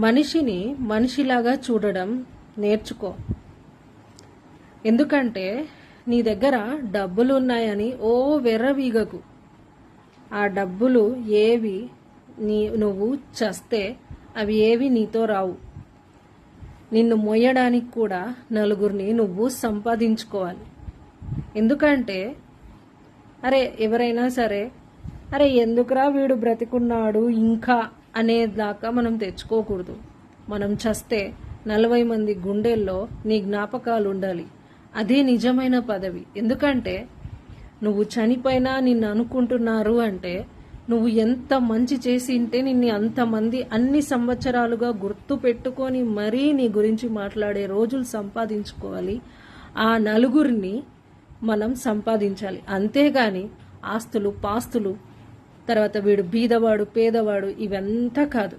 మనిషిని మనిషిలాగా చూడడం నేర్చుకో. ఎందుకంటే నీ దగ్గర డబ్బులు ఉన్నాయని ఓ వెర్రవీగకు. ఆ డబ్బులు ఏవి నువ్వు చస్తే అవి ఏవి నీతో రావు. నిన్ను మోయడానికి కూడా నలుగురిని నువ్వు సంపాదించుకోవాలి. ఎందుకంటే ఎవరైనా సరే ఎందుకురా వీడు బ్రతికున్నాడు ఇంకా అనేదాకా మనం తెచ్చుకోకూడదు. మనం చస్తే 40 మంది గుండెల్లో నీ జ్ఞాపకాలు ఉండాలి. అదే నిజమైన పదవి. ఎందుకంటే నువ్వు చనిపోయినా నిన్ను అనుకుంటున్నారు అంటే నువ్వు ఎంత మంచి చేసి ఉంటే నిన్ను అంతమంది అన్ని సంవత్సరాలుగా గుర్తు పెట్టుకొని మరీ నీ గురించి మాట్లాడే రోజులు సంపాదించుకోవాలి. ఆ నలుగురిని మనం సంపాదించాలి. అంతేగాని ఆస్తులు పాస్తులు తర్వాత వీడు బీదవాడు పేదవాడు ఇవంతా కాదు.